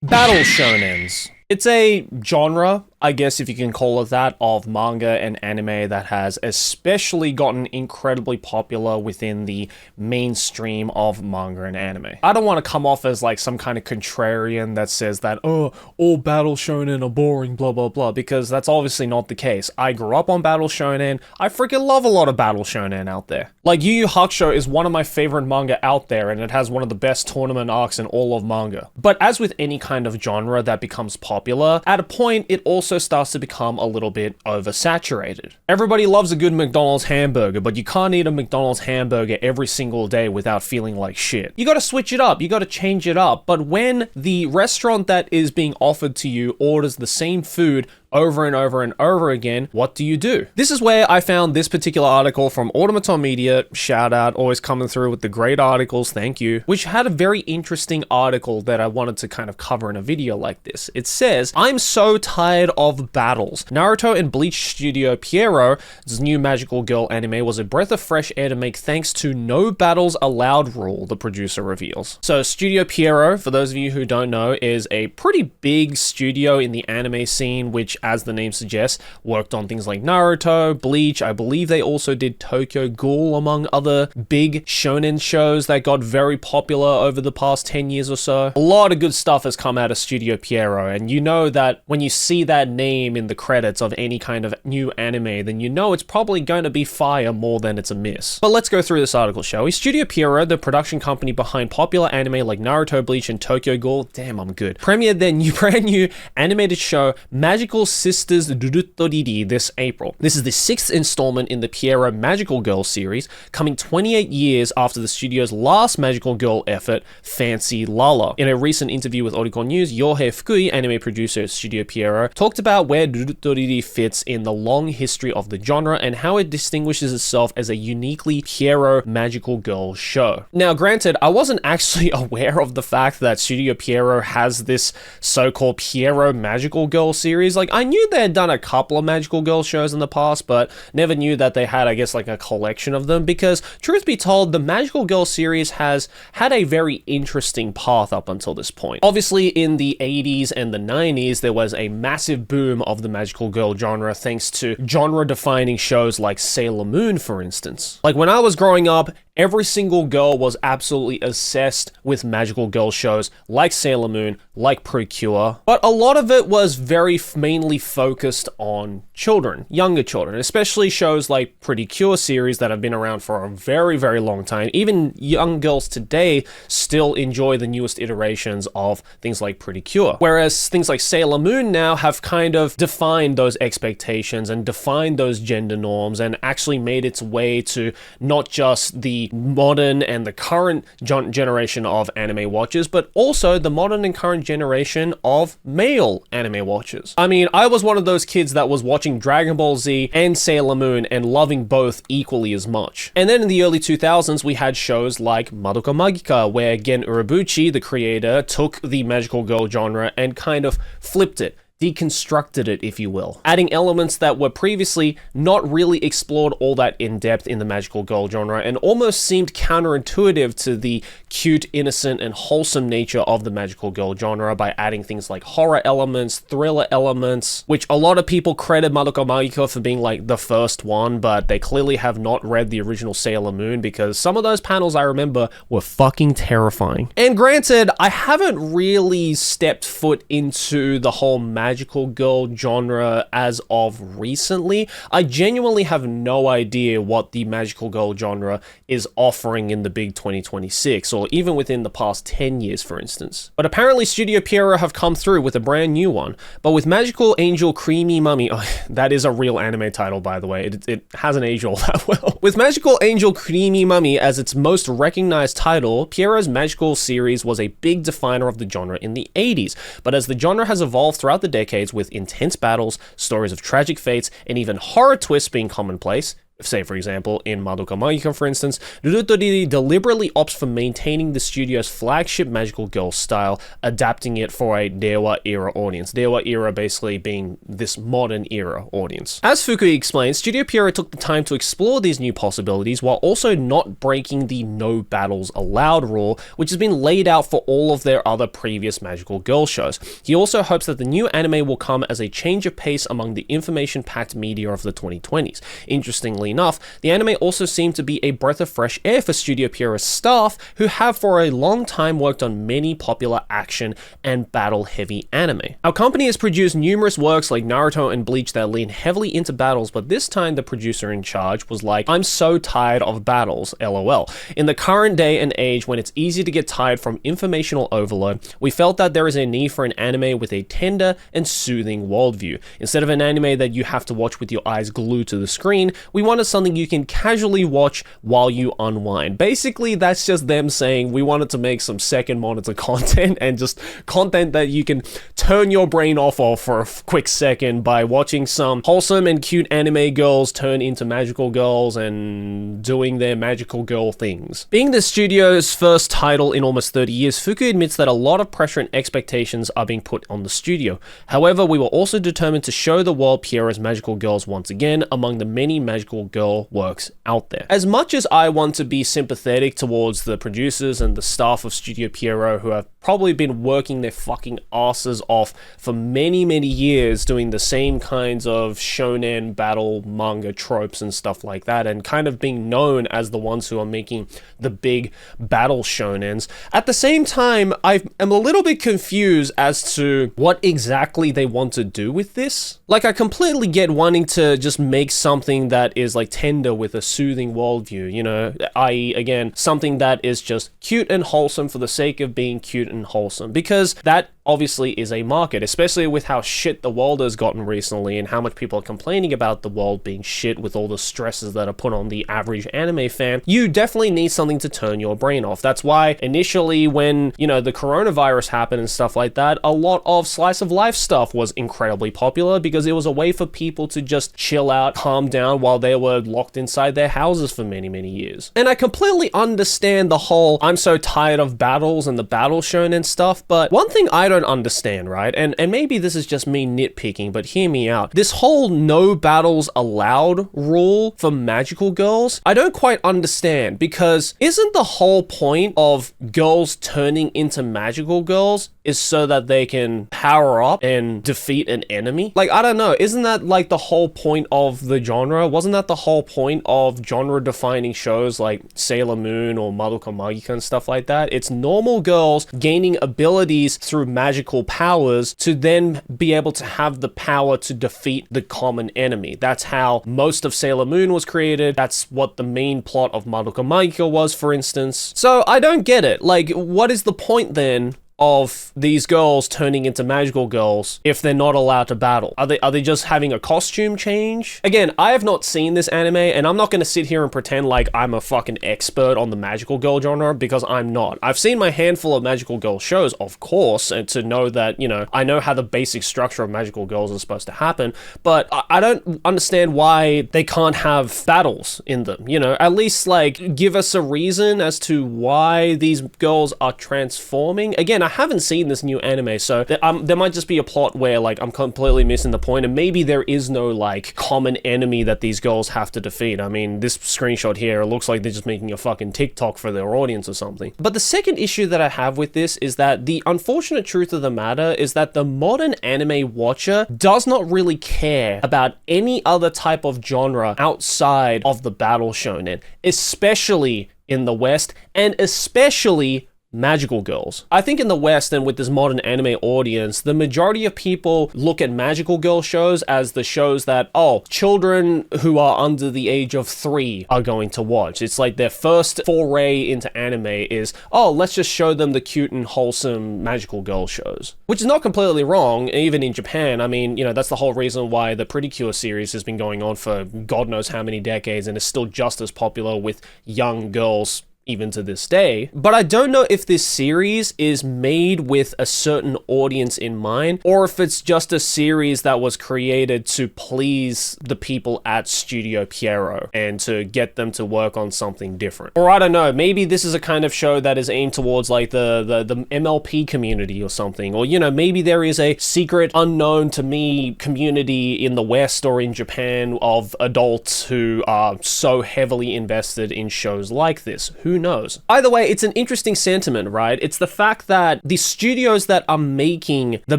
Battle shonens. It's a genre, I guess if you can call it that, of manga and anime that has especially gotten incredibly popular within the mainstream of manga and anime. I don't want to come off as like some kind of contrarian that says that, oh, all battle shonen are boring, blah blah blah, because that's obviously not the case. I grew up on battle shonen. I freaking love a lot of battle shonen out there. Like Yu Yu Hakusho is one of my favorite manga out there, and it has one of the best tournament arcs in all of manga. But as with any kind of genre that becomes popular, at a point it also starts to become a little bit oversaturated. Everybody loves a good McDonald's hamburger, but you can't eat a McDonald's hamburger every single day without feeling like shit. You gotta switch it up, you gotta change it up, but when the restaurant that is being offered to you orders the same food over and over and over again, what do you do? This is where I found this particular article from Automaton Media, shout out, always coming through with the great articles, thank you, which had a very interesting article that I wanted to kind of cover in a video like this. It says, I'm so tired of battles. Naruto and Bleach studio Pierrot's new magical girl anime was a breath of fresh air to make thanks to no battles allowed rule, the producer reveals. So Studio Pierrot, for those of you who don't know, is a pretty big studio in the anime scene, which, as the name suggests, worked on things like Naruto, Bleach. I believe they also did Tokyo Ghoul, among other big shonen shows that got very popular over the past 10 years or so. A lot of good stuff has come out of Studio Pierrot, and you know that when you see that name in the credits of any kind of new anime, then you know it's probably going to be fire more than it's a miss. But let's go through this article, shall we? Studio Pierrot, the production company behind popular anime like Naruto, Bleach, and Tokyo Ghoul, damn, I'm good, premiered their brand new animated show, Magical Sisters Durutoriri, this April. This is the 6th installment in the Pierrot Magical Girl series, coming 28 years after the studio's last magical girl effort, Fancy Lala. In a recent interview with Oricon News, Yohei Fukui, anime producer at Studio Pierrot, talked about where Durutoriri fits in the long history of the genre and how it distinguishes itself as a uniquely Pierrot magical girl show. Now, granted, I wasn't actually aware of the fact that Studio Pierrot has this so-called Pierrot magical girl series. Like, I knew they had done a couple of magical girl shows in the past, but never knew that they had, I guess, like a collection of them, because truth be told, the magical girl series has had a very interesting path up until this point. Obviously, in the 80s and the 90s, there was a massive boom of the magical girl genre thanks to genre-defining shows like Sailor Moon, for instance. Like, when I was growing up, every single girl was absolutely obsessed with magical girl shows like Sailor Moon, like Precure, but a lot of it was very mainly focused on children, younger children, especially shows like Pretty Cure series that have been around for a very, very long time. Even young girls today still enjoy the newest iterations of things like Pretty Cure, whereas things like Sailor Moon now have kind of defined those expectations and defined those gender norms and actually made its way to not just the modern and the current generation of anime watchers, but also the modern and current generation of male anime watchers. I mean, I was one of those kids that was watching Dragon Ball Z and Sailor Moon and loving both equally as much. And then in the early 2000s, we had shows like Madoka Magica, where Gen Urobuchi, the creator, took the magical girl genre and kind of flipped it, deconstructed it, if you will, adding elements that were previously not really explored all that in depth in the magical girl genre and almost seemed counterintuitive to the cute, innocent, and wholesome nature of the magical girl genre by adding things like horror elements, thriller elements, which a lot of people credit Madoka Magica for being like the first one, but they clearly have not read the original Sailor Moon because some of those panels I remember were fucking terrifying. And granted, I haven't really stepped foot into the whole magical girl genre as of recently. I genuinely have no idea what the magical girl genre is offering in the big 2026, or even within the past 10 years, for instance. But apparently Studio Pierrot have come through with a brand new one, but with Magical Angel Creamy Mummy, oh, that is a real anime title, by the way. It hasn't aged all that well. With Magical Angel Creamy Mummy as its most recognized title, Pierrot's magical series was a big definer of the genre in the 80s, but as the genre has evolved throughout the decades with intense battles, stories of tragic fates, and even horror twists being commonplace, Say, for example, in Madoka Magica, for instance, Naruto deliberately opts for maintaining the studio's flagship magical girl style, adapting it for a Dewa era audience. Dewa era basically being this modern era audience. As Fukui explains, Studio Pierrot took the time to explore these new possibilities while also not breaking the no battles allowed rule, which has been laid out for all of their other previous magical girl shows. He also hopes that the new anime will come as a change of pace among the information-packed media of the 2020s. Interestingly enough, the anime also seemed to be a breath of fresh air for Studio Pierrot's staff, who have for a long time worked on many popular action and battle-heavy anime. Our company has produced numerous works like Naruto and Bleach that lean heavily into battles, but this time the producer in charge was like, "I'm so tired of battles, lol." In the current day and age when it's easy to get tired from informational overload, we felt that there is a need for an anime with a tender and soothing worldview. Instead of an anime that you have to watch with your eyes glued to the screen, we wanted something you can casually watch while you unwind. Basically, that's just them saying we wanted to make some second monitor content and just content that you can turn your brain off of for a quick second by watching some wholesome and cute anime girls turn into magical girls and doing their magical girl things. Being the studio's first title in almost 30 years, Fukui admits that a lot of pressure and expectations are being put on the studio. However, we were also determined to show the world Pierrot's magical girls once again among the many magical girl works out there. As much as I want to be sympathetic towards the producers and the staff of Studio Pierrot, who have probably been working their fucking asses off for many, many years doing the same kinds of shonen battle manga tropes and stuff like that, and kind of being known as the ones who are making the big battle shonens. At the same time, I am a little bit confused as to what exactly they want to do with this. Like, I completely get wanting to just make something that is like tender with a soothing worldview, you know, i.e. again, something that is just cute and wholesome for the sake of being cute and wholesome, because that obviously is a market, especially with how shit the world has gotten recently and how much people are complaining about the world being shit with all the stresses that are put on the average anime fan. You definitely need something to turn your brain off. That's why initially when, you know, the coronavirus happened and stuff like that, a lot of slice of life stuff was incredibly popular because it was a way for people to just chill out, calm down while they were locked inside their houses for many, many years. And I completely understand the whole I'm so tired of battles and the battle shonen stuff, but one thing I don't understand, right? And maybe this is just me nitpicking, but hear me out. This whole no battles allowed rule for magical girls, I don't quite understand, because isn't the whole point of girls turning into magical girls is so that they can power up and defeat an enemy? Like, I don't know, isn't that like the whole point of the genre? Wasn't that the whole point of genre defining shows like Sailor Moon or Madoka Magica and stuff like that? It's normal girls gaining abilities through magical powers to then be able to have the power to defeat the common enemy. That's how most of Sailor Moon was created. That's what the main plot of Madoka Magica was, for instance. So I don't get it. Like, what is the point then of these girls turning into magical girls if they're not allowed to battle? Are they just having a costume change? Again, I have not seen this anime, and I'm not going to sit here and pretend like I'm a fucking expert on the magical girl genre, because I'm not. I've seen my handful of magical girl shows, of course, and to know that, you know, I know how the basic structure of magical girls is supposed to happen, but I don't understand why they can't have battles in them, you know? At least, like, give us a reason as to why these girls are transforming. Again, I haven't seen this new anime, so there might just be a plot where, like, I'm completely missing the point, and maybe there is no, like, common enemy that these girls have to defeat. I mean, this screenshot here, it looks like they're just making a fucking TikTok for their audience or something. But the second issue that I have with this is that the unfortunate truth of the matter is that the modern anime watcher does not really care about any other type of genre outside of the battle shonen, especially in the West, and especially magical girls. I think in the West and with this modern anime audience, the majority of people look at magical girl shows as the shows that, oh, children who are under the age of 3 are going to watch. It's like their first foray into anime is, oh, let's just show them the cute and wholesome magical girl shows. Which is not completely wrong, even in Japan. I mean, you know, that's the whole reason why the Pretty Cure series has been going on for God knows how many decades and is still just as popular with young girls even to this day. But I don't know if this series is made with a certain audience in mind, or if it's just a series that was created to please the people at Studio Pierrot and to get them to work on something different. Or I don't know, maybe this is a kind of show that is aimed towards like the MLP community or something. Or, you know, maybe there is a secret unknown to me community in the West or in Japan of adults who are so heavily invested in shows like this. Who knows? Either way, it's an interesting sentiment, right? It's the fact that the studios that are making the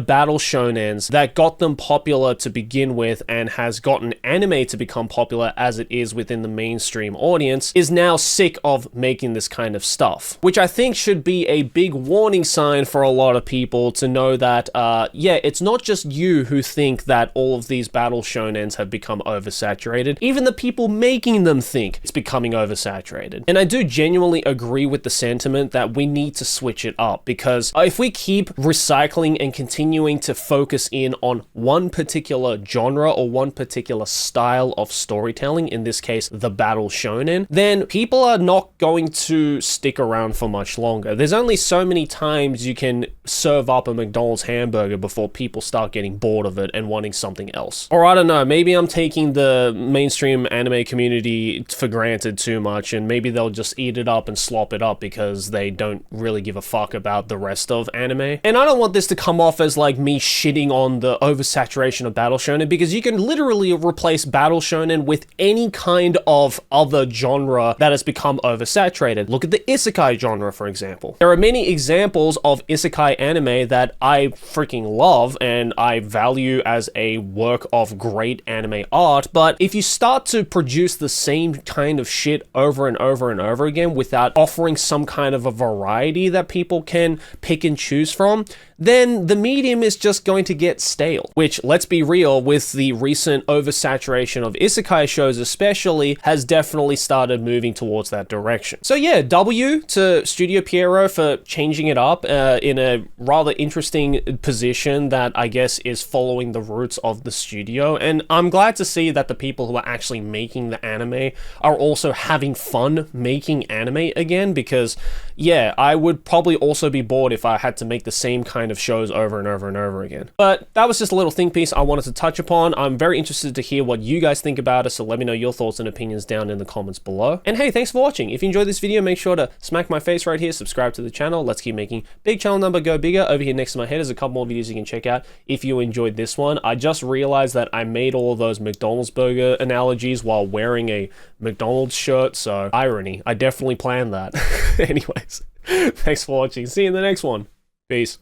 battle shonens that got them popular to begin with and has gotten anime to become popular as it is within the mainstream audience is now sick of making this kind of stuff, which I think should be a big warning sign for a lot of people to know that, yeah, it's not just you who think that all of these battle shonens have become oversaturated. Even the people making them think it's becoming oversaturated. And I do genuinely agree with the sentiment that we need to switch it up, because if we keep recycling and continuing to focus in on one particular genre or one particular style of storytelling, in this case, the battle shonen, then people are not going to stick around for much longer. There's only so many times you can serve up a McDonald's hamburger before people start getting bored of it and wanting something else. Or I don't know, maybe I'm taking the mainstream anime community for granted too much, and maybe they'll just eat it up and slop it up because they don't really give a fuck about the rest of anime. And I don't want this to come off as like me shitting on the oversaturation of battle shonen, because you can literally replace battle shonen with any kind of other genre that has become oversaturated. Look at the isekai genre, for example. There are many examples of isekai anime that I freaking love and I value as a work of great anime art, but if you start to produce the same kind of shit over and over and over again without offering some kind of a variety that people can pick and choose from, then the medium is just going to get stale. Which, let's be real, with the recent oversaturation of isekai shows especially, has definitely started moving towards that direction. So yeah, W to Studio Pierrot for changing it up in a rather interesting position that I guess is following the roots of the studio. And I'm glad to see that the people who are actually making the anime are also having fun making anime again, because yeah, I would probably also be bored if I had to make the same kind of shows over and over and over again. But that was just a little think piece I wanted to touch upon. I'm very interested to hear what you guys think about it, so let me know your thoughts and opinions down in the comments below. And hey, thanks for watching. If you enjoyed this video, make sure to smack my face right here, subscribe to the channel. Let's keep making big channel number go bigger. Over here next to my head is a couple more videos you can check out if you enjoyed this one. I just realized that I made all of those McDonald's burger analogies while wearing a McDonald's shirt, so irony. I definitely planned that. Anyways, thanks for watching. See you in the next one. Peace.